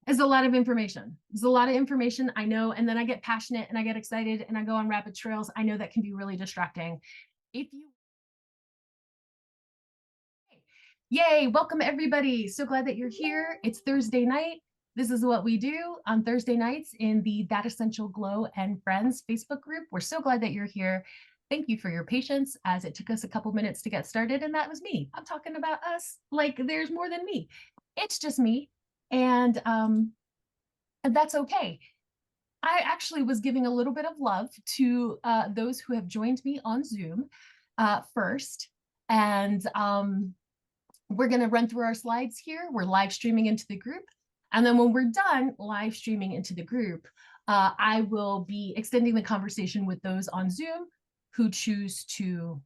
It's a lot of information. It's a lot of information, I know, and then I get passionate and I get excited and I go on rapid trails. I know that can be really distracting. If you Yay, welcome everybody. So glad that you're here. It's Thursday night. This is what we do on Thursday nights in the That Essential Glow and Friends Facebook group. We're so glad that you're here. Thank you for your patience as it took us a couple minutes to get started. And that was me. I'm talking about us like there's more than me. It's just me. And that's okay. I actually was giving a little bit of love to those who have joined me on Zoom first. And we're going to run through our slides here. We're live streaming into the group. And then when we're done live streaming into the group, I will be extending the conversation with those on Zoom who choose to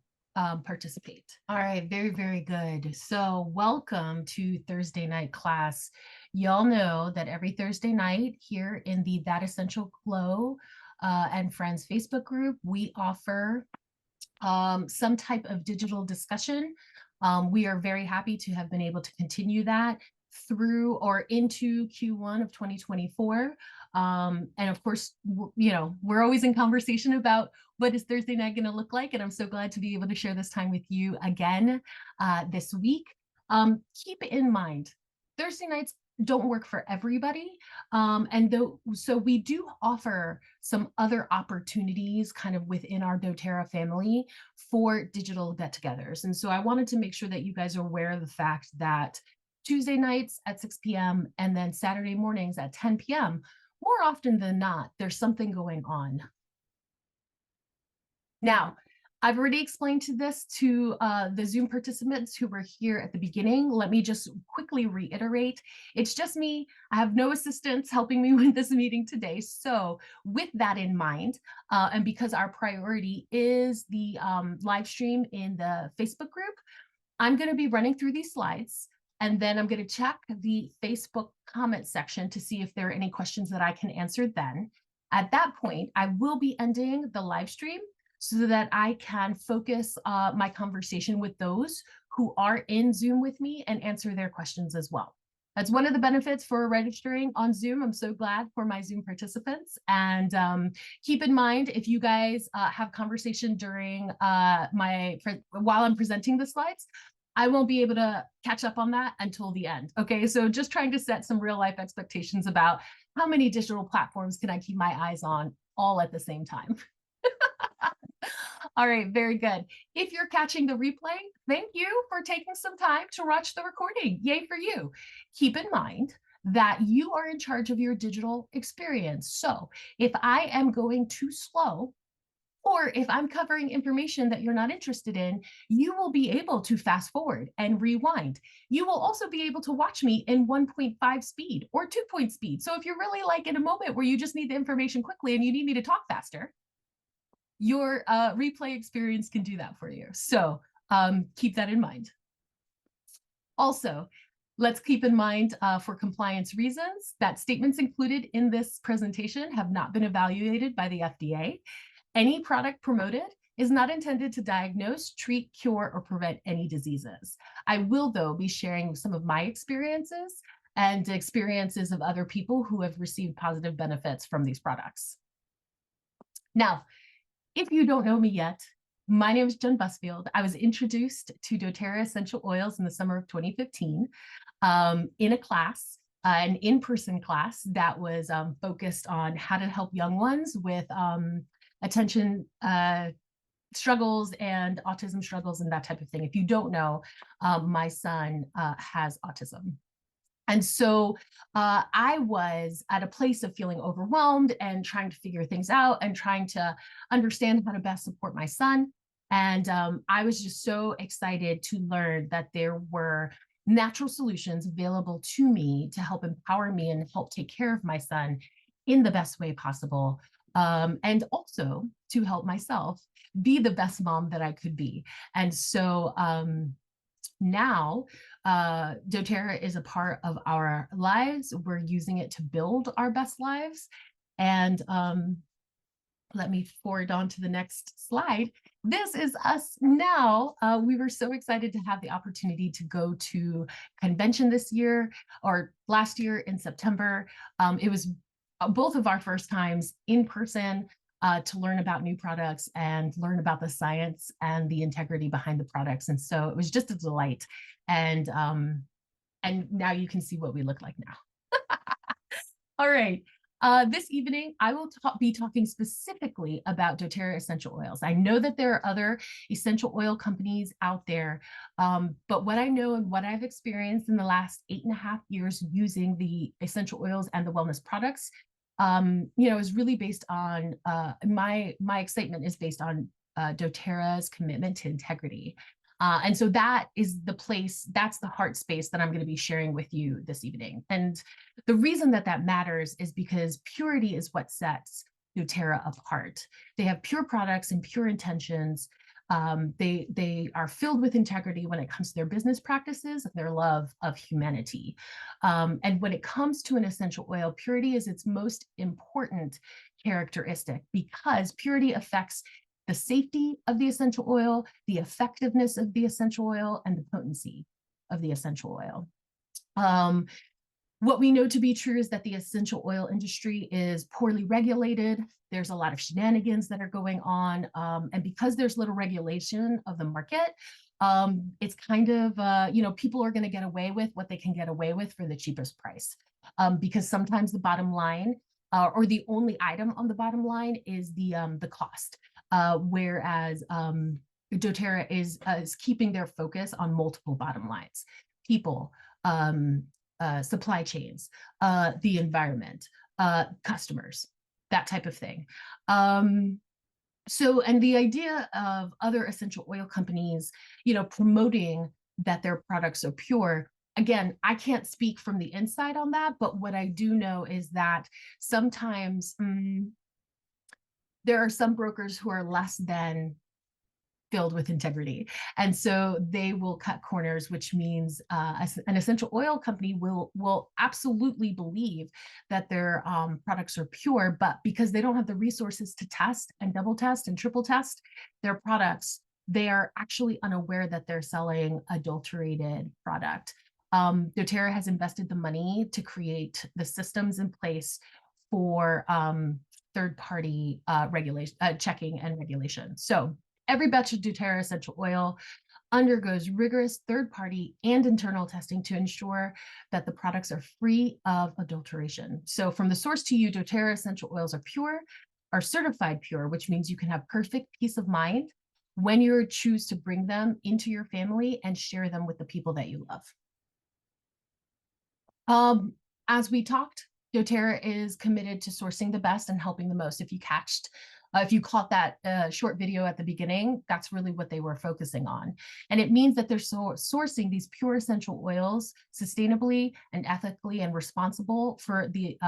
participate. All right, very, very good. So welcome to Thursday night class. Y'all know that every Thursday night here in the That Essential Glow and Friends Facebook group, we offer some type of digital discussion. We are very happy to have been able to continue that through or into Q1 of 2024. And of course, you know, we're always in conversation about what is Thursday night going to look like. And I'm so glad to be able to share this time with you again this week. Keep in mind, Thursday nights don't work for everybody. So we do offer some other opportunities kind of within our doTERRA family for digital get-togethers. And so I wanted to make sure that you guys are aware of the fact that Tuesday nights at 6 p.m. and then Saturday mornings at 10 p.m., more often than not, there's something going on. Now, I've already explained this to the Zoom participants who were here at the beginning. Let me just quickly reiterate. It's just me. I have no assistants helping me with this meeting today. So with that in mind, and because our priority is the live stream in the Facebook group, I'm going to be running through these slides. And then I'm going to check the Facebook comment section to see if there are any questions that I can answer then. At that point, I will be ending the live stream so that I can focus my conversation with those who are in Zoom with me and answer their questions as well. That's one of the benefits for registering on Zoom. I'm so glad for my Zoom participants. And keep in mind, if you guys have conversation during while I'm presenting the slides, I won't be able to catch up on that until the end. Okay, so just trying to set some real life expectations about how many digital platforms can I keep my eyes on all at the same time. All right, very good. If you're catching the replay, thank you for taking some time to watch the recording. Yay for you. Keep in mind that you are in charge of your digital experience. So if I am going too slow, or if I'm covering information that you're not interested in, you will be able to fast forward and rewind. You will also be able to watch me in 1.5 speed or 2 speed. So if you're really like in a moment where you just need the information quickly and you need me to talk faster, your replay experience can do that for you. So keep that in mind. Also, let's keep in mind for compliance reasons that statements included in this presentation have not been evaluated by the FDA. Any product promoted is not intended to diagnose, treat, cure, or prevent any diseases. I will, though, be sharing some of my experiences and experiences of other people who have received positive benefits from these products. Now, if you don't know me yet, my name is Jen Busfield. I was introduced to doTERRA essential oils in the summer of 2015 in a class, an in-person class that was focused on how to help young ones with attention struggles and autism struggles and that type of thing. If you don't know, my son has autism. And so I was at a place of feeling overwhelmed and trying to figure things out and trying to understand how to best support my son. And I was just so excited to learn that there were natural solutions available to me to help empower me and help take care of my son in the best way possible. And also to help myself be the best mom that I could be. And so now doTERRA is a part of our lives. We're using it to build our best lives. And let me forward on to the next slide. This is us now. We were so excited to have the opportunity to go to convention this year or last year in September. It was both of our first times in person to learn about new products and learn about the science and the integrity behind the products. And so it was just a delight. And now you can see what we look like now. All right. This evening, I will be talking specifically about doTERRA essential oils. I know that there are other essential oil companies out there, but what I know and what I've experienced in the last 8.5 years using the essential oils and the wellness products, is really based on my excitement is based on doTERRA's commitment to integrity. And so that is the place, that's the heart space that I'm going to be sharing with you this evening. And the reason that that matters is because purity is what sets doTERRA apart. They have pure products and pure intentions. They are filled with integrity when it comes to their business practices and their love of humanity. And when it comes to an essential oil, purity is its most important characteristic because purity affects the safety of the essential oil, the effectiveness of the essential oil, and the potency of the essential oil. What we know to be true is that the essential oil industry is poorly regulated. There's a lot of shenanigans that are going on. And because there's little regulation of the market, it's kind of, people are going to get away with what they can get away with for the cheapest price. Because sometimes the bottom line or the only item on the bottom line is the cost. Whereas doTERRA is keeping their focus on multiple bottom lines: people, supply chains, the environment, customers, that type of thing. And the idea of other essential oil companies, promoting that their products are pure. Again, I can't speak from the inside on that, but what I do know is that sometimes there are some brokers who are less than filled with integrity. And so they will cut corners, which means an essential oil company will absolutely believe that their products are pure, but because they don't have the resources to test and double test and triple test their products, they are actually unaware that they're selling adulterated product. doTERRA has invested the money to create the systems in place for third-party regulation, checking and regulation. So every batch of doTERRA essential oil undergoes rigorous third-party and internal testing to ensure that the products are free of adulteration. So from the source to you, doTERRA essential oils are certified pure, which means you can have perfect peace of mind when you choose to bring them into your family and share them with the people that you love. As we talked, doTERRA is committed to sourcing the best and helping the most. If you caught that short video at the beginning, that's really what they were focusing on. And it means that they're sourcing these pure essential oils sustainably and ethically and responsible for the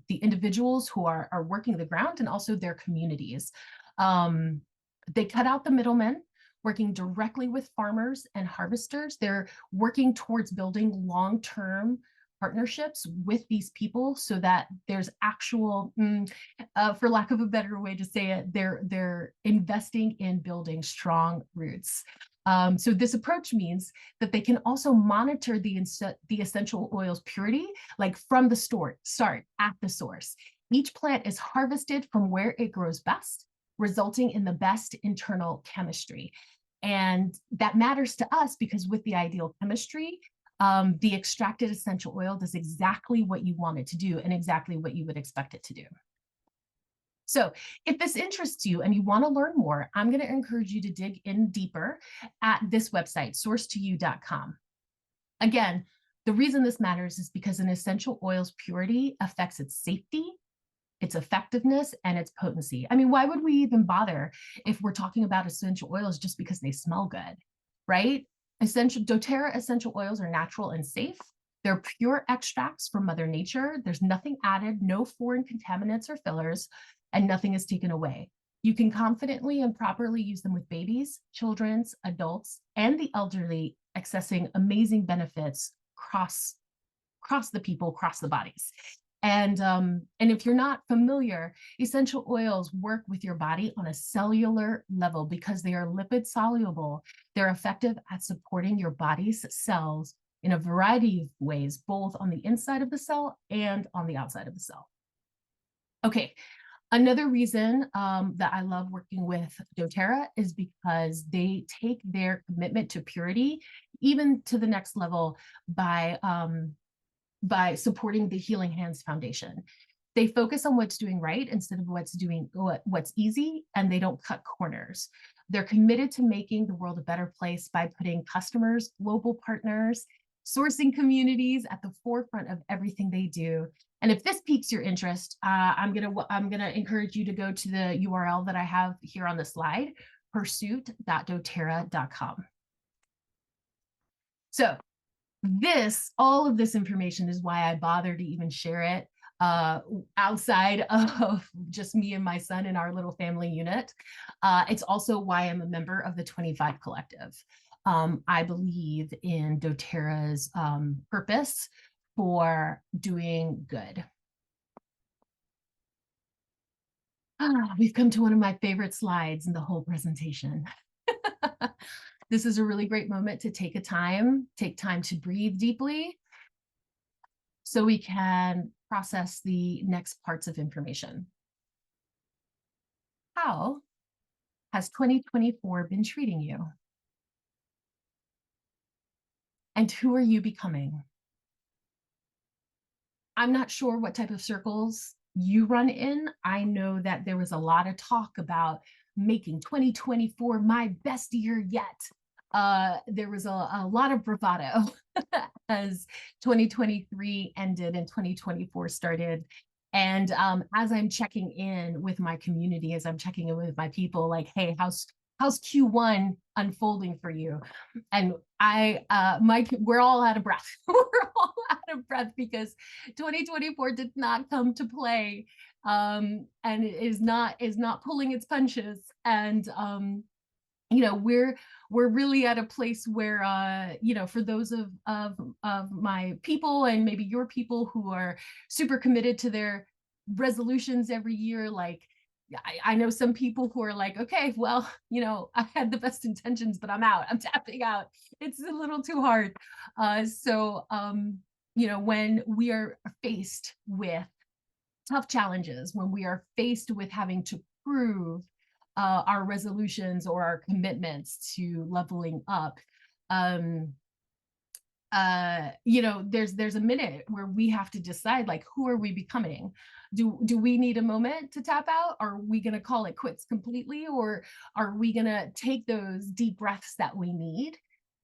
individuals who are working the ground and also their communities. They cut out the middlemen, working directly with farmers and harvesters. They're working towards building long-term partnerships with these people so that there's actual, for lack of a better way to say it, they're investing in building strong roots. So this approach means that they can also monitor the essential oil's purity, like from the start at the source. Each plant is harvested from where it grows best, resulting in the best internal chemistry. And that matters to us because with the ideal chemistry, the extracted essential oil does exactly what you want it to do and exactly what you would expect it to do. So if this interests you and you want to learn more, I'm going to encourage you to dig in deeper at this website, sourcetoyou.com. Again, the reason this matters is because an essential oil's purity affects its safety, its effectiveness, and its potency. I mean, why would we even bother if we're talking about essential oils just because they smell good, right? doTERRA essential oils are natural and safe. They're pure extracts from Mother Nature. There's nothing added, no foreign contaminants or fillers, and nothing is taken away. You can confidently and properly use them with babies, children, adults, and the elderly, accessing amazing benefits across the people, across the bodies. And if you're not familiar, essential oils work with your body on a cellular level because they are lipid soluble. They're effective at supporting your body's cells in a variety of ways, both on the inside of the cell and on the outside of the cell. Okay, another reason that I love working with doTERRA is because they take their commitment to purity even to the next level by supporting the Healing Hands Foundation. They focus on what's doing right instead of what's easy, and they don't cut corners. They're committed to making the world a better place by putting customers, global partners, sourcing communities at the forefront of everything they do. And if this piques your interest, I'm gonna encourage you to go to the URL that I have here on the slide, pursuit.doterra.com. So all of this information is why I bother to even share it outside of just me and my son in our little family unit. It's also why I'm a member of the 25 Collective. I believe in doTERRA's purpose for doing good. We've come to one of my favorite slides in the whole presentation. This is a really great moment to take time to breathe deeply so we can process the next parts of information. How has 2024 been treating you? And who are you becoming? I'm not sure what type of circles you run in. I know that there was a lot of talk about making 2024 my best year yet. There was a lot of bravado as 2023 ended and 2024 started. And as I'm checking in with my community, as I'm checking in with my people, like, hey, how's Q1 unfolding for you? And we're all out of breath. We're all out of breath because 2024 did not come to play, and it is not pulling its punches. And we're really at a place where for those of my people and maybe your people who are super committed to their resolutions every year, like I know some people who are like, okay, well, I had the best intentions, but I'm out. I'm tapping out. It's a little too hard. When we are faced with tough challenges, when we are faced with having to prove our resolutions or our commitments to leveling up, there's a minute where we have to decide, like, who are we becoming? Do we need a moment to tap out? Are we going to call it quits completely, or are we going to take those deep breaths that we need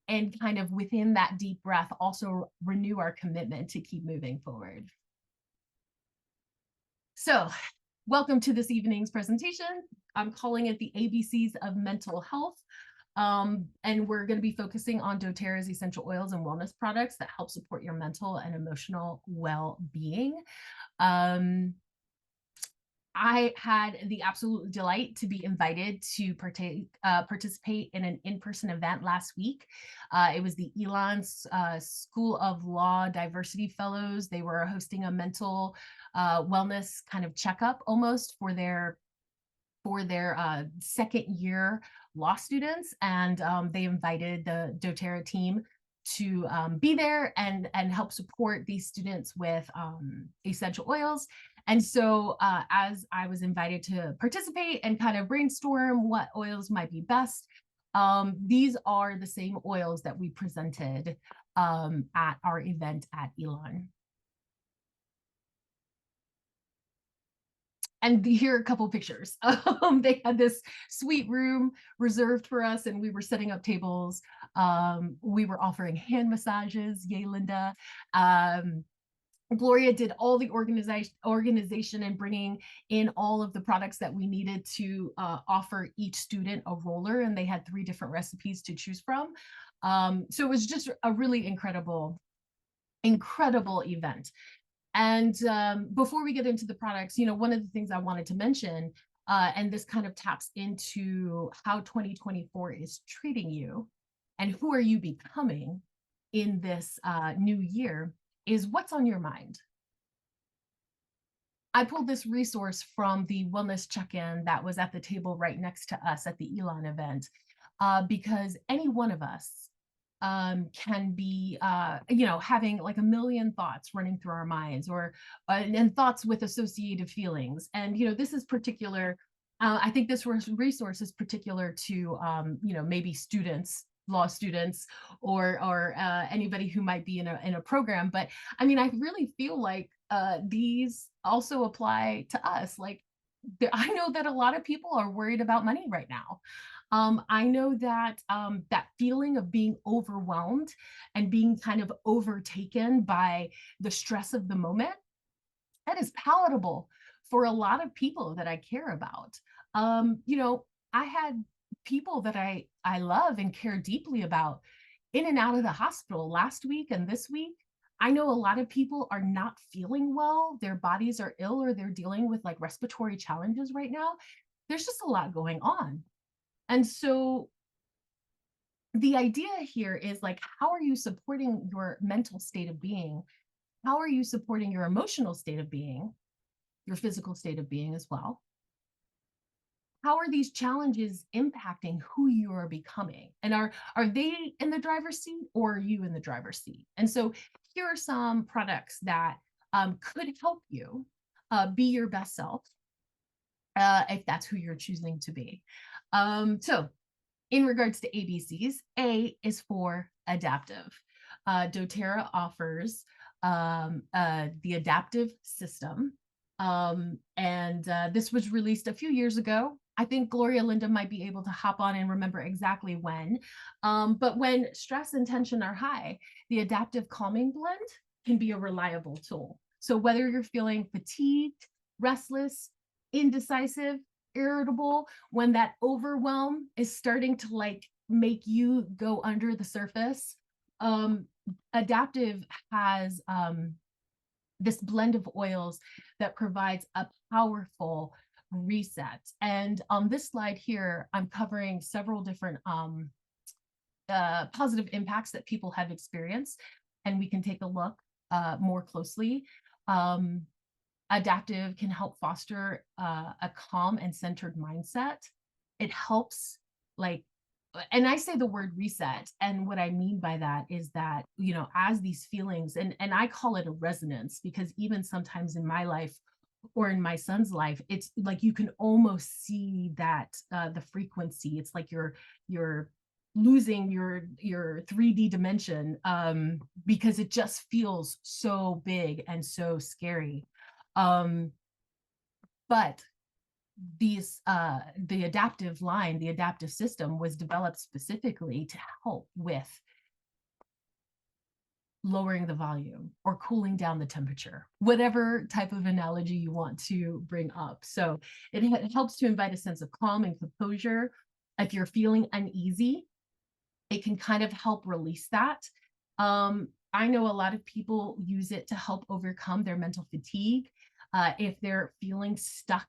and kind of within that deep breath also renew our commitment to keep moving forward? So welcome to this evening's presentation. I'm calling it the ABCs of Mental Health. And we're going to be focusing on doTERRA's essential oils and wellness products that help support your mental and emotional well-being. I had the absolute delight to be invited to participate in an in-person event last week. It was the Elon School of Law Diversity Fellows. They were hosting a mental wellness kind of checkup almost for their second year law students, and they invited the doTERRA team to be there and help support these students with essential oils. And so as I was invited to participate and kind of brainstorm what oils might be best, these are the same oils that we presented at our event at Elon. And here are a couple pictures. They had this sweet room reserved for us, and we were setting up tables. We were offering hand massages. Yay, Linda. Gloria did all the organization and bringing in all of the products that we needed to offer each student a roller, and they had 3 different recipes to choose from. So it was just a really incredible event. And before we get into the products, one of the things I wanted to mention, and this kind of taps into how 2024 is treating you and who are you becoming in this new year, is what's on your mind. I pulled this resource from the wellness check-in that was at the table right next to us at the Elon event, because any one of us can be, having like a million thoughts running through our minds, or and thoughts with associated feelings. And this is particular. I think this resource is particular to, maybe students, law students, or anybody who might be in a program. But I mean, I really feel like these also apply to us. Like, I know that a lot of people are worried about money right now. I know that that feeling of being overwhelmed and being kind of overtaken by the stress of the moment, that is palatable for a lot of people that I care about. I had people that I love and care deeply about in and out of the hospital last week and this week. I know a lot of people are not feeling well. Their bodies are ill, or they're dealing with like respiratory challenges right now. There's just a lot going on. And so the idea here is like, how are you supporting your mental state of being? How are you supporting your emotional state of being, your physical state of being as well? How are these challenges impacting who you are becoming? And are they in the driver's seat, or are you in the driver's seat? And so here are some products that could help you be your best self, if that's who you're choosing to be. So in regards to ABCs, A is for adaptive. doTERRA offers the adaptive system. And this was released a few years ago. I think Gloria Linda might be able to hop on and remember exactly when. But when stress and tension are high, the adaptive calming blend can be a reliable tool. So whether you're feeling fatigued, restless, indecisive, irritable, when that overwhelm is starting to like make you go under the surface, um, adaptive has this blend of oils that provides a powerful reset. And on this slide here, I'm covering several different positive impacts that people have experienced, and we can take a look more closely. Adaptive can help foster a calm and centered mindset. It helps, like, and I say the word reset, and what I mean by that is that, as these feelings, and I call it a resonance, because even sometimes in my life or in my son's life, it's like you can almost see that the frequency. It's like you're losing your 3D dimension, because it just feels so big and so scary. Um, but the adaptive line, the adaptive system, was developed specifically to help with lowering the volume or cooling down the temperature, whatever type of analogy you want to bring up. So it helps to invite a sense of calm and composure. If you're feeling uneasy, it can kind of help release that. I know a lot of people use it to help overcome their mental fatigue. If they're feeling stuck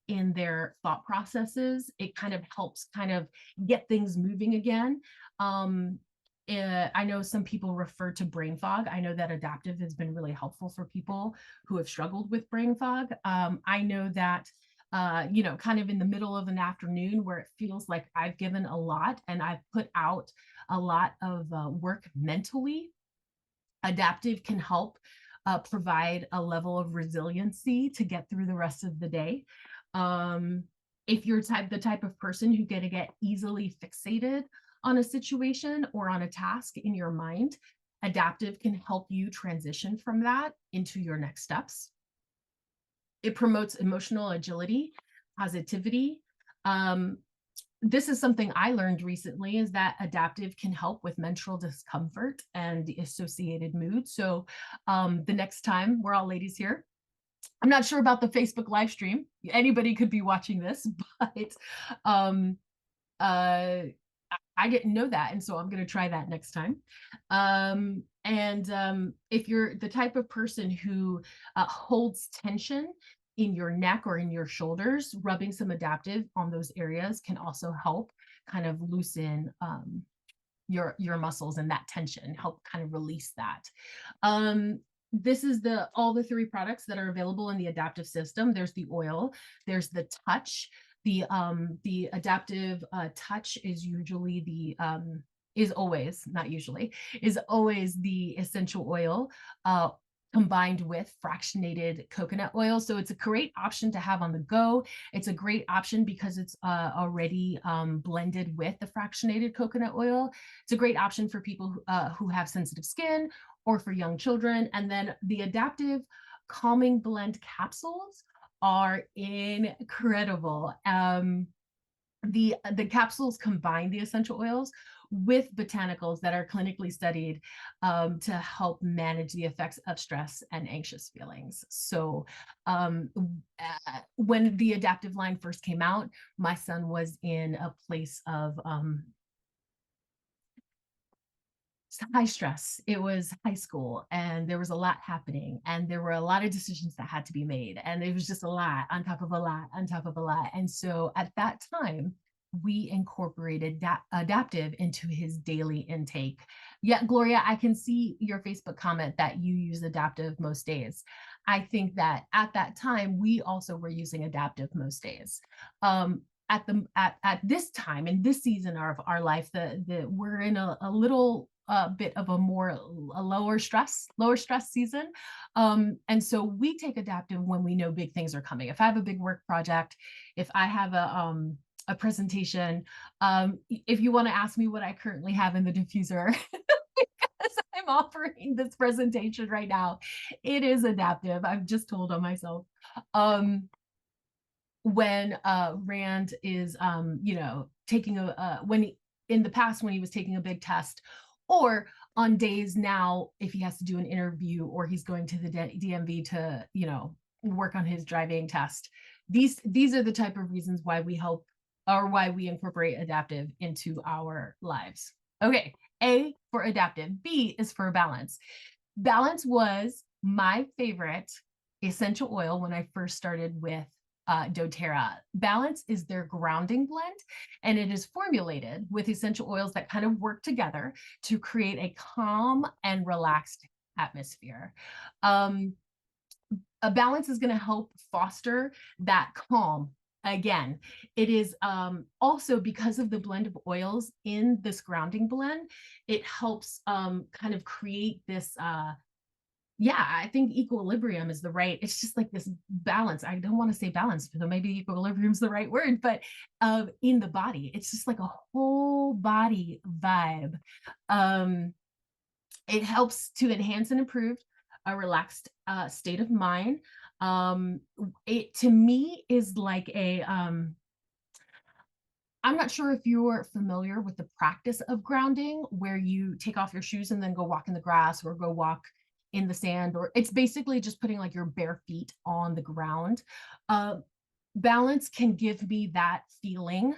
in their thought processes, it kind of helps kind of get things moving again. I know some people refer to brain fog. I know that adaptive has been really helpful for people who have struggled with brain fog. I know that kind of in the middle of an afternoon where it feels like I've given a lot and I've put out a lot of work mentally, adaptive can help provide a level of resiliency to get through the rest of the day. If you're the type of person who can get easily fixated on a situation or on a task in your mind, adaptive can help you transition from that into your next steps. It promotes emotional agility, positivity. This is something I learned recently, is that adaptive can help with mental discomfort and the associated mood. So the next time, we're all ladies here, I'm not sure about the Facebook live stream. Anybody could be watching this, but I didn't know that. And so I'm going to try that next time. If you're the type of person who holds tension in your neck or in your shoulders, rubbing some adaptive on those areas can also help kind of loosen your muscles and that tension, help kind of release that. this is all the three products that are available in the adaptive system. There's the oil, there's the touch. The adaptive touch is usually is always, not usually, is always the essential oil combined with fractionated coconut oil. So it's a great option to have on the go. It's a great option because it's already blended with the fractionated coconut oil. It's a great option for people who have sensitive skin or for young children. And then the adaptive calming blend capsules are incredible. The capsules combine the essential oils with botanicals that are clinically studied to help manage the effects of stress and anxious feelings. So when the adaptive line first came out, my son was in a place of high stress. It was high school and there was a lot happening and there were a lot of decisions that had to be made. And it was just a lot on top of a lot on top of a lot. And so at that time, we incorporated adaptive into his daily intake. Yeah, Gloria, I can see your Facebook comment that you use adaptive most days. I think that at that time, we also were using adaptive most days. At this time in this season of our life, we're in a little bit of a lower stress season, and so we take adaptive when we know big things are coming. If I have a big work project, if I have a presentation, if you want to ask me what I currently have in the diffuser because I'm offering this presentation right now, it is adaptive. I've just told on myself. When Rand is taking in the past when he was taking a big test, or on days now if he has to do an interview or he's going to the DMV to work on his driving test. These are the type of reasons why we help or why we incorporate adaptive into our lives. Okay, A for adaptive. B is for balance. Balance was my favorite essential oil when I first started with dōTERRA. Balance is their grounding blend, and it is formulated with essential oils that kind of work together to create a calm and relaxed atmosphere. A balance is going to help foster that calm. Again, it is also because of the blend of oils in this grounding blend, it helps kind of create this I think equilibrium is it's just like this balance. I don't want to say balance, but maybe equilibrium is the right word, but in the body, it's just like a whole body vibe. It helps to enhance and improve a relaxed state of mind. It to me is like I'm not sure if you're familiar with the practice of grounding, where you take off your shoes and then go walk in the grass or go walk in the sand, or it's basically just putting like your bare feet on the ground. Balance can give me that feeling,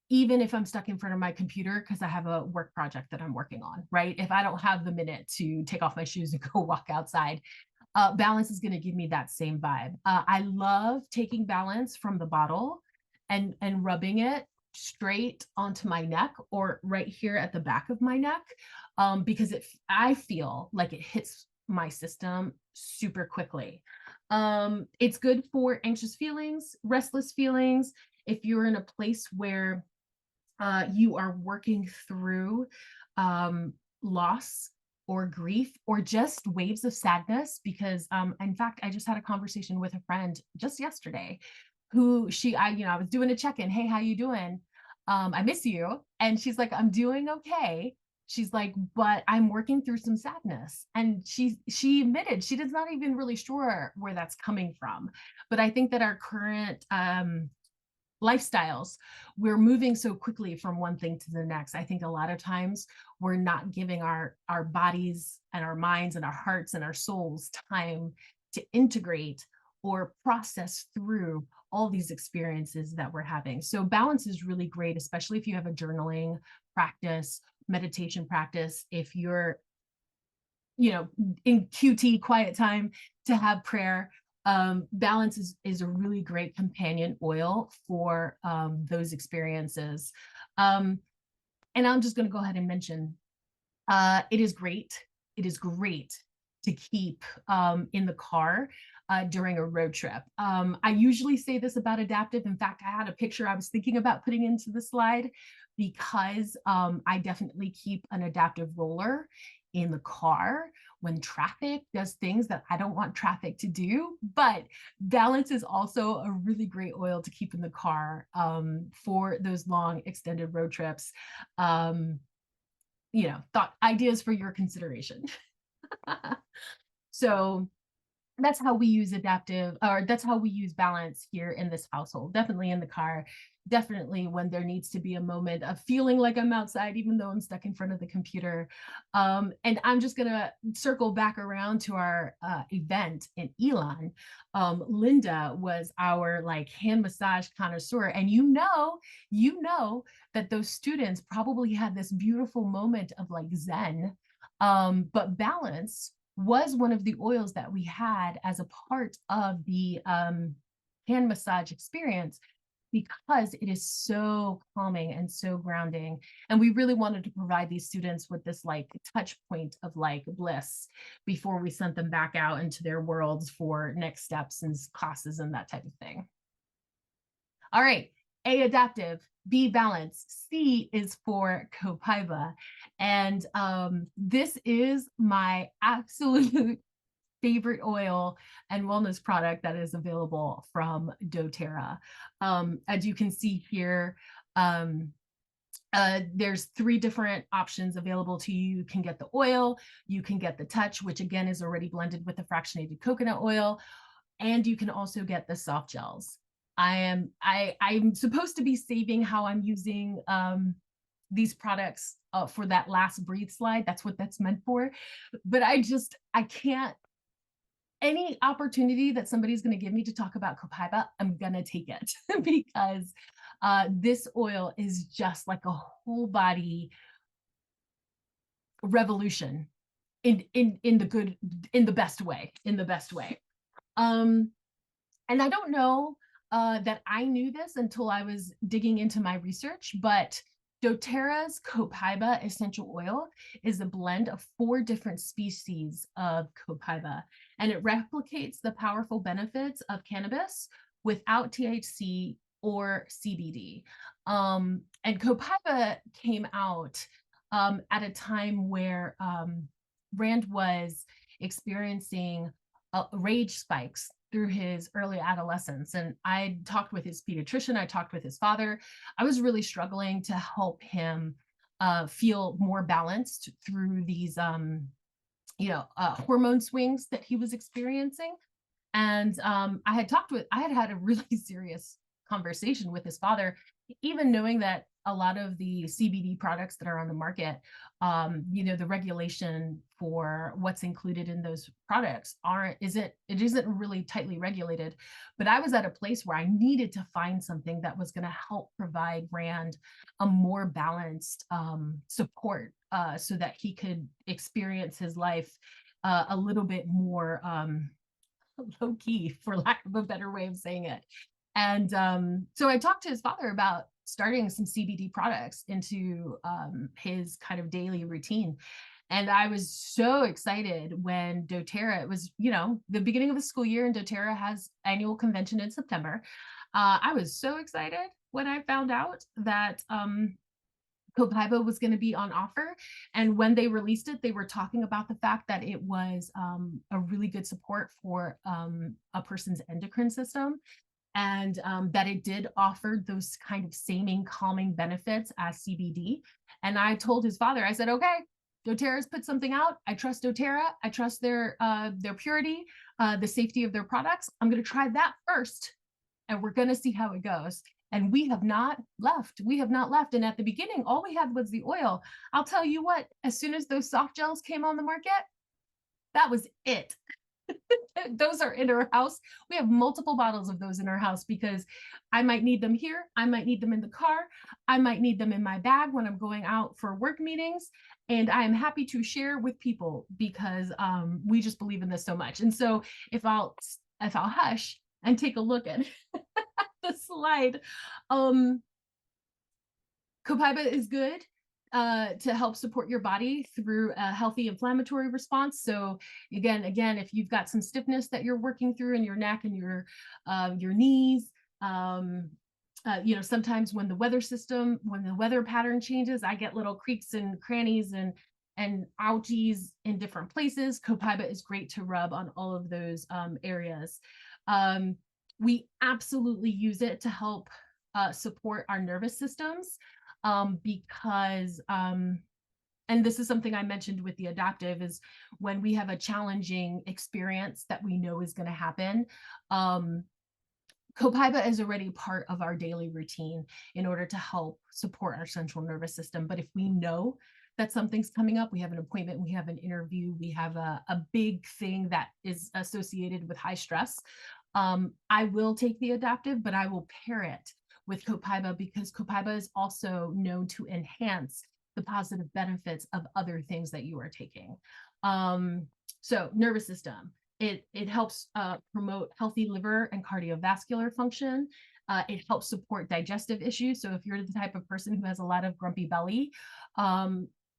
even if I'm stuck in front of my computer because I have a work project that I'm working on, right? If I don't have the minute to take off my shoes and go walk outside, balance is going to give me that same vibe. I love taking balance from the bottle and rubbing it straight onto my neck or right here at the back of my neck, because I feel like it hits my system super quickly. It's good for anxious feelings, restless feelings. If you're in a place where you are working through loss or grief or just waves of sadness, because in fact, I just had a conversation with a friend just yesterday who I was doing a check-in. Hey, how you doing? I miss you. And she's like, I'm doing okay. She's like, but I'm working through some sadness. And she admitted she's not even really sure where that's coming from. But I think that our current lifestyles, we're moving so quickly from one thing to the next. I think a lot of times we're not giving our bodies and our minds and our hearts and our souls time to integrate or process through all these experiences that we're having. So balance is really great, especially if you have a journaling practice, meditation practice, if you're in QT, quiet time, to have prayer. Balance is a really great companion oil for those experiences. And I'm just going to go ahead and mention it is great. It is great to keep in the car during a road trip. I usually say this about adaptive. In fact, I had a picture I was thinking about putting into the slide because I definitely keep an adaptive roller in the car when traffic does things that I don't want traffic to do. But Balance is also a really great oil to keep in the car for those long extended road trips. Thought ideas for your consideration. So that's how we use adaptive, or that's how we use Balance here in this household. Definitely in the car, definitely when there needs to be a moment of feeling like I'm outside, even though I'm stuck in front of the computer. And I'm just gonna circle back around to our event in Elon. Linda was our like hand massage connoisseur, and that those students probably had this beautiful moment of like Zen. But Balance was one of the oils that we had as a part of the hand massage experience because it is so calming and so grounding. And we really wanted to provide these students with this like touch point of like bliss before we sent them back out into their worlds for next steps and classes and that type of thing. All right, A, adaptive, B, balance, C is for Copaiba. And this is my absolute favorite oil and wellness product that is available from doTERRA. As you can see here, there's 3 different options available to you. You can get the oil, you can get the touch, which again is already blended with the fractionated coconut oil, and you can also get the soft gels. I'm supposed to be saving how I'm using these products for that last breathe slide. That's what that's meant for. But I can't, any opportunity that somebody's going to give me to talk about Copaiba, I'm going to take it because this oil is just like a whole body revolution in the best way, and I don't know that I knew this until I was digging into my research, but doTERRA's Copaiba essential oil is a blend of 4 different species of Copaiba, and it replicates the powerful benefits of cannabis without THC or CBD. And Copaiba came out at a time where Rand was experiencing rage spikes through his early adolescence. And I talked with his pediatrician, I talked with his father. I was really struggling to help him feel more balanced through these hormone swings that he was experiencing. And I had had a really serious conversation with his father, even knowing that a lot of the CBD products that are on the market, the regulation for what's included in those products isn't really tightly regulated. But I was at a place where I needed to find something that was going to help provide Rand a more balanced support so that he could experience his life a little bit more low key, for lack of a better way of saying it. And so I talked to his father about starting some CBD products into his kind of daily routine. And I was so excited when doTERRA, it was, the beginning of the school year, and doTERRA has annual convention in September. I was so excited when I found out that Copaiba was going to be on offer. And when they released it, they were talking about the fact that it was a really good support for a person's endocrine system, and that it did offer those kind of saming, calming benefits as CBD. And I told his father, I said, okay, doTERRA's put something out. I trust doTERRA. I trust their purity, the safety of their products. I'm going to try that first, and we're going to see how it goes. And we have not left. And at the beginning, all we had was the oil. I'll tell you what, as soon as those soft gels came on the market, that was it. Those are in our house. We have multiple bottles of those in our house because I might need them here. I might need them in the car. I might need them in my bag when I'm going out for work meetings. And I am happy to share with people because we just believe in this so much. And so if I'll hush and take a look at the slide, Copaiba is good. to help support your body through a healthy inflammatory response. So again, if you've got some stiffness that you're working through in your neck and your knees, sometimes when the weather pattern changes, I get little creaks and crannies and ouchies in different places. Copaiba is great to rub on all of those areas. We absolutely use it to help support our nervous systems because and this is something I mentioned with the adaptive, is when we have a challenging experience that we know is going to happen, Copaiba is already part of our daily routine in order to help support our central nervous system. But if we know that something's coming up, we have an appointment, we have an interview, we have a big thing that is associated with high stress, I will take the adaptive, but I will pair it with Copaiba, because Copaiba is also known to enhance the positive benefits of other things that you are taking. So nervous system, it helps promote healthy liver and cardiovascular function. It helps support digestive issues. So if you're the type of person who has a lot of grumpy belly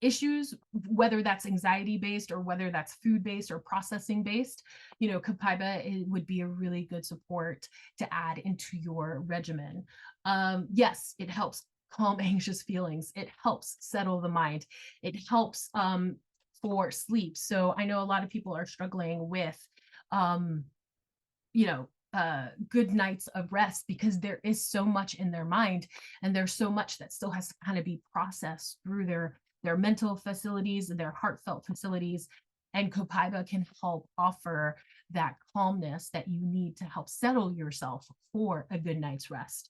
issues, whether that's anxiety based or whether that's food based or processing based, Copaiba would be a really good support to add into your regimen. Yes, it helps calm anxious feelings. It helps settle the mind. It helps for sleep. So I know a lot of people are struggling with, good nights of rest, because there is so much in their mind and there's so much that still has to kind of be processed through their mental facilities and their heartfelt facilities. And Copaiba can help offer that calmness that you need to help settle yourself for a good night's rest.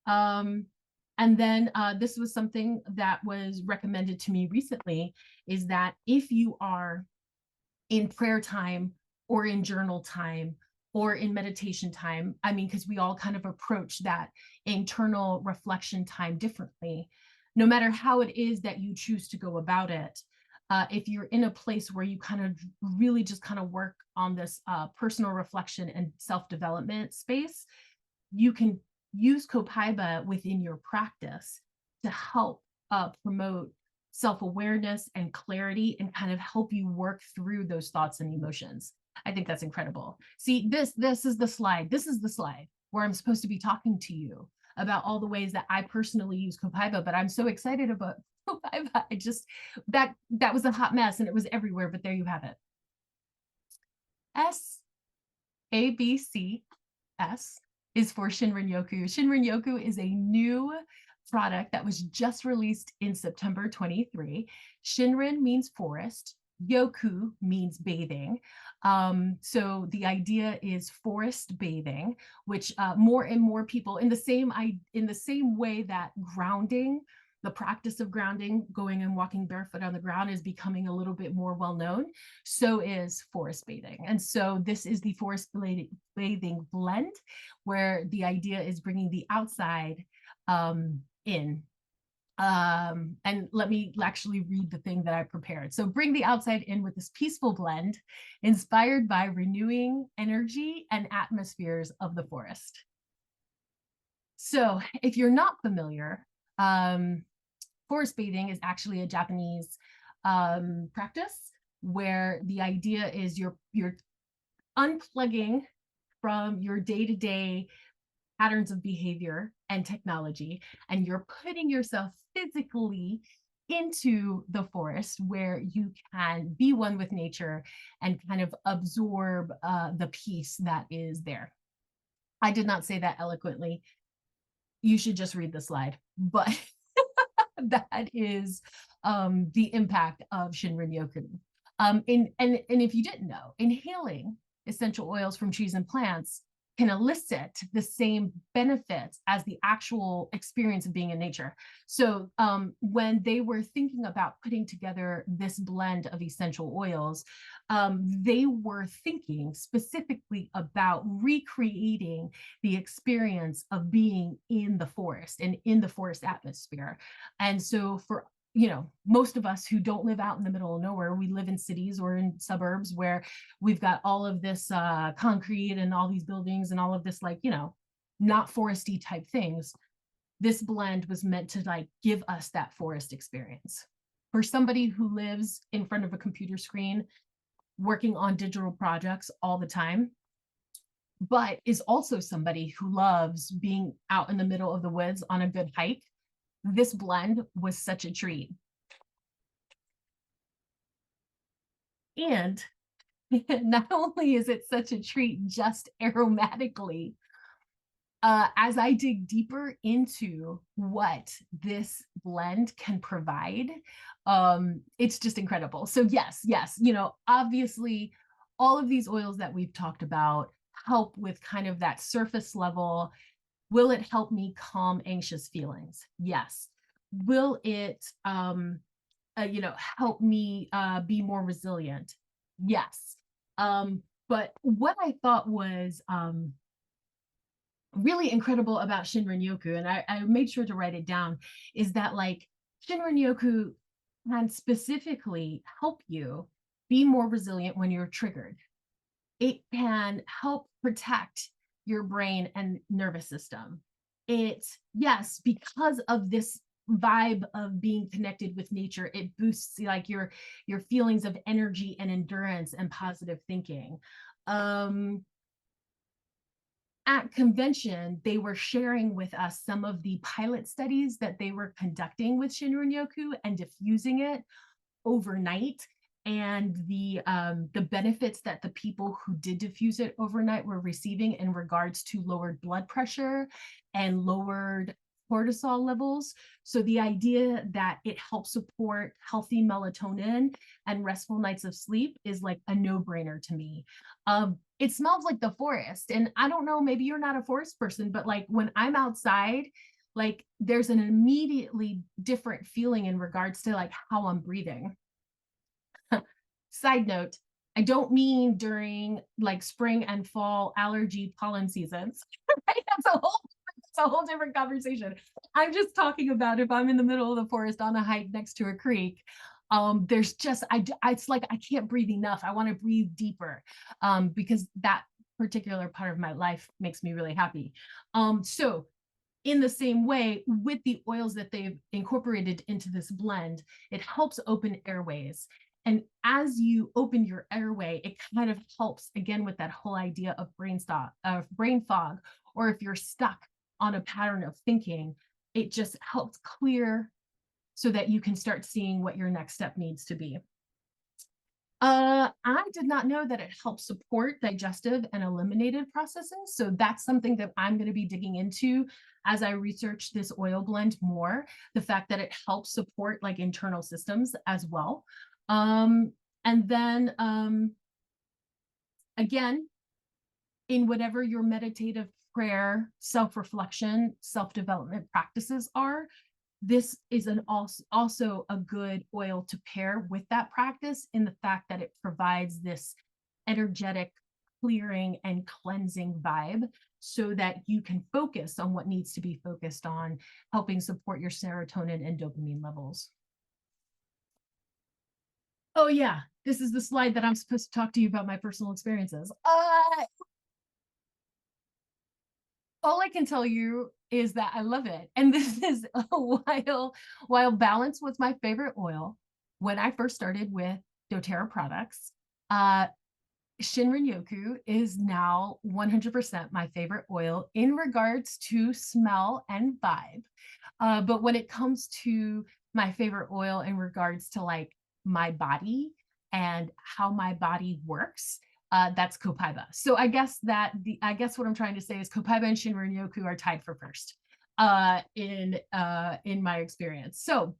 And then this was something that was recommended to me recently, is that if you are in prayer time or in journal time or in meditation time, I mean, because we all kind of approach that internal reflection time differently, no matter how it is that you choose to go about it. If you're in a place where you kind of really just kind of work on this personal reflection and self-development space, you can use Copaiba within your practice to help promote self-awareness and clarity and kind of help you work through those thoughts and emotions. I think that's incredible. See, this is the slide. This is the slide where I'm supposed to be talking to you about all the ways that I personally use Copaiba, but I'm so excited about Copaiba. That was a hot mess and it was everywhere, but there you have it. ABCS is for Shinrin Yoku. Shinrin Yoku is a new product that was just released in September 23. Shinrin means forest. Yoku means bathing. So the idea is forest bathing, which more and more people, in the same way that grounding, the practice of grounding, going and walking barefoot on the ground, is becoming a little bit more well known, so is forest bathing. And so this is the forest bathing blend, where the idea is bringing the outside in. And let me actually read the thing that I prepared. So bring the outside in with this peaceful blend inspired by renewing energy and atmospheres of the forest. So if you're not familiar, forest bathing is actually a Japanese practice where the idea is you're unplugging from your day-to-day patterns of behavior and technology, and you're putting yourself physically into the forest where you can be one with nature and kind of absorb the peace that is there. I did not say that eloquently. You should just read the slide, but that is the impact of Shinrin Yoku. And if you didn't know, inhaling essential oils from trees and plants can elicit the same benefits as the actual experience of being in nature. So when they were thinking about putting together this blend of essential oils, they were thinking specifically about recreating the experience of being in the forest and in the forest atmosphere. And so for most of us who don't live out in the middle of nowhere, we live in cities or in suburbs where we've got all of this concrete and all these buildings and all of this, not foresty type things. this blend was meant to like give us that forest experience. For somebody who lives in front of a computer screen, working on digital projects all the time, but is also somebody who loves being out in the middle of the woods on a good hike, this blend was such a treat. And not only is it such a treat just aromatically, as I dig deeper into what this blend can provide, it's just incredible. So yes, obviously all of these oils that we've talked about help with kind of that surface level. Will it help me calm anxious feelings? Yes. Will it, help me be more resilient? Yes. But what I thought was really incredible about Shinrin Yoku, and I made sure to write it down, is that like Shinrin Yoku can specifically help you be more resilient when you're triggered. It can help protect your brain and nervous system. Yes, because of this vibe of being connected with nature, it boosts like your feelings of energy and endurance and positive thinking. At convention, they were sharing with us some of the pilot studies that they were conducting with Shinrin Yoku and diffusing it overnight, and the benefits that the people who did diffuse it overnight were receiving in regards to lowered blood pressure and lowered cortisol levels. So the idea that it helps support healthy melatonin and restful nights of sleep is like a no-brainer to me. It smells like the forest, and I don't know, maybe you're not a forest person, but like when I'm outside, like there's an immediately different feeling in regards to like how I'm breathing. Side note, I don't mean during like spring and fall allergy pollen seasons. Right? That's a whole different conversation. I'm just talking about if I'm in the middle of the forest on a hike next to a creek. There's just it's like I can't breathe enough. I want to breathe deeper, because that particular part of my life makes me really happy. So in the same way, with the oils that they've incorporated into this blend, it helps open airways. And as you open your airway, it kind of helps again with that whole idea of brain fog, or if you're stuck on a pattern of thinking, it just helps clear so that you can start seeing what your next step needs to be. I did not know that it helps support digestive and eliminative processes. So that's something that I'm going to be digging into as I research this oil blend more. The fact that it helps support like internal systems as well. And then again, in whatever your meditative prayer, self-reflection, self-development practices are, this is also a good oil to pair with that practice, in the fact that it provides this energetic clearing and cleansing vibe so that you can focus on what needs to be focused on, helping support your serotonin and dopamine levels. Oh yeah, this is the slide that I'm supposed to talk to you about my personal experiences. All I can tell you is that I love it. And this is while Balance was my favorite oil when I first started with doTERRA products, Shinrin Yoku is now 100% my favorite oil in regards to smell and vibe. But when it comes to my favorite oil in regards to like my body and how my body works, that's Copaiba. So I guess what I'm trying to say is Copaiba and Shinrin Yoku are tied for first in my experience. So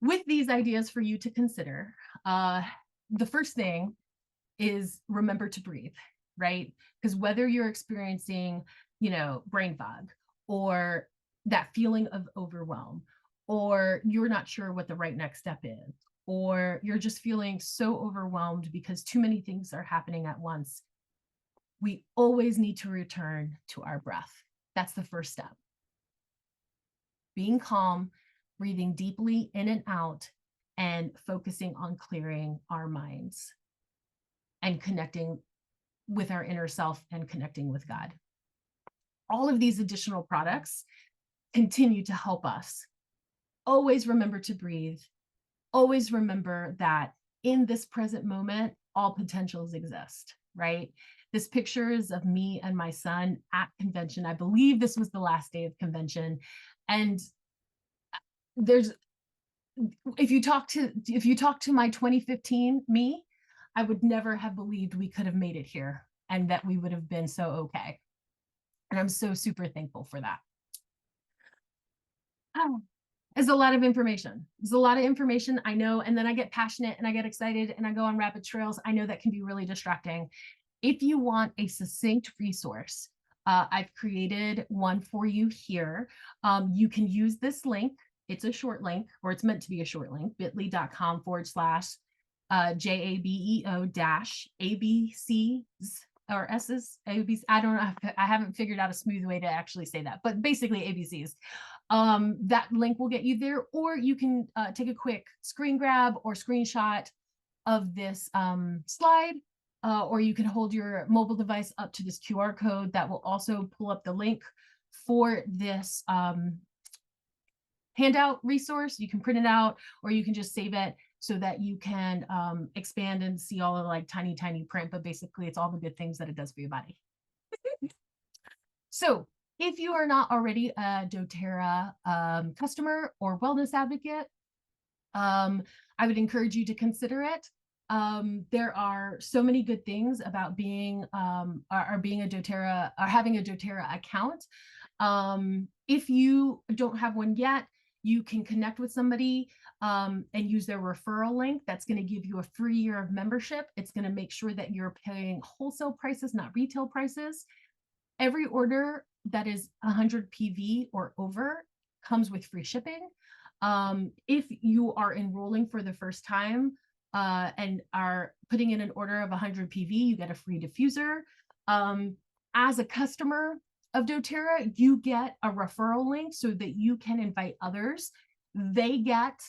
with these ideas for you to consider, the first thing is remember to breathe, right? Because whether you're experiencing, brain fog, or that feeling of overwhelm, or you're not sure what the right next step is, or you're just feeling so overwhelmed because too many things are happening at once, we always need to return to our breath. That's the first step. Being calm, breathing deeply in and out, and focusing on clearing our minds and connecting with our inner self and connecting with God. All of these additional products continue to help us. Always remember to breathe. Always remember that in this present moment, all potentials exist, right? This picture is of me and my son at convention. I believe this was the last day of convention. And there's, if you talk to my 2015 me, I would never have believed we could have made it here and that we would have been so okay. And I'm so super thankful for that. Oh, it's a lot of information. There's a lot of information, I know, and then I get passionate and I get excited and I go on rabbit trails. I know that can be really distracting. If you want a succinct resource, I've created one for you here. You can use this link. It's a short link, or it's meant to be a short link, bit.ly/JABEO dash ABCs or S's, ABCs. I don't know. I haven't figured out a smooth way to actually say that, but basically ABCs. That link will get you there, or you can take a quick screen grab or screenshot of this slide, or you can hold your mobile device up to this QR code that will also pull up the link for this handout resource. You can print it out, or you can just save it so that you can expand and see all the like tiny print, but basically it's all the good things that it does for your body. So if you are not already a doTERRA customer or wellness advocate, I would encourage you to consider it. There are so many good things about being being a doTERRA or having a doTERRA account. If you don't have one yet, you can connect with somebody and use their referral link. That's going to give you a free year of membership. It's going to make sure that you're paying wholesale prices, not retail prices. Every order that is 100 PV or over comes with free shipping. If you are enrolling for the first time and are putting in an order of 100 PV, you get a free diffuser. As a customer of doTERRA, you get a referral link so that you can invite others. They get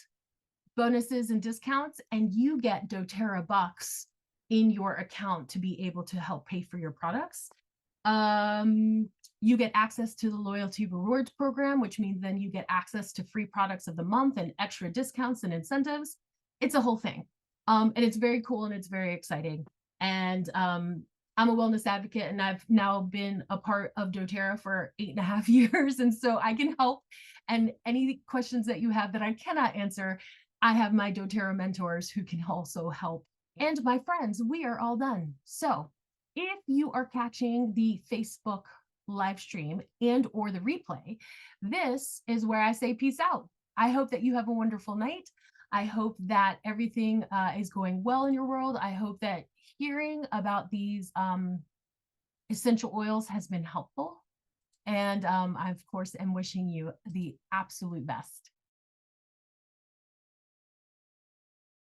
bonuses and discounts, and you get doTERRA bucks in your account to be able to help pay for your products. You get access to the loyalty rewards program, which means then you get access to free products of the month and extra discounts and incentives. It's a whole thing. And it's very cool and it's very exciting. And I'm a wellness advocate, and I've now been a part of doTERRA for 8.5 years. And so I can help. And any questions that you have that I cannot answer, I have my doTERRA mentors who can also help. And my friends, we are all done. So if you are catching the Facebook live stream and or the replay, this is where I say peace out. I hope that you have a wonderful night. I hope that everything is going well in your world. I hope that hearing about these essential oils has been helpful. And I, of course, am wishing you the absolute best.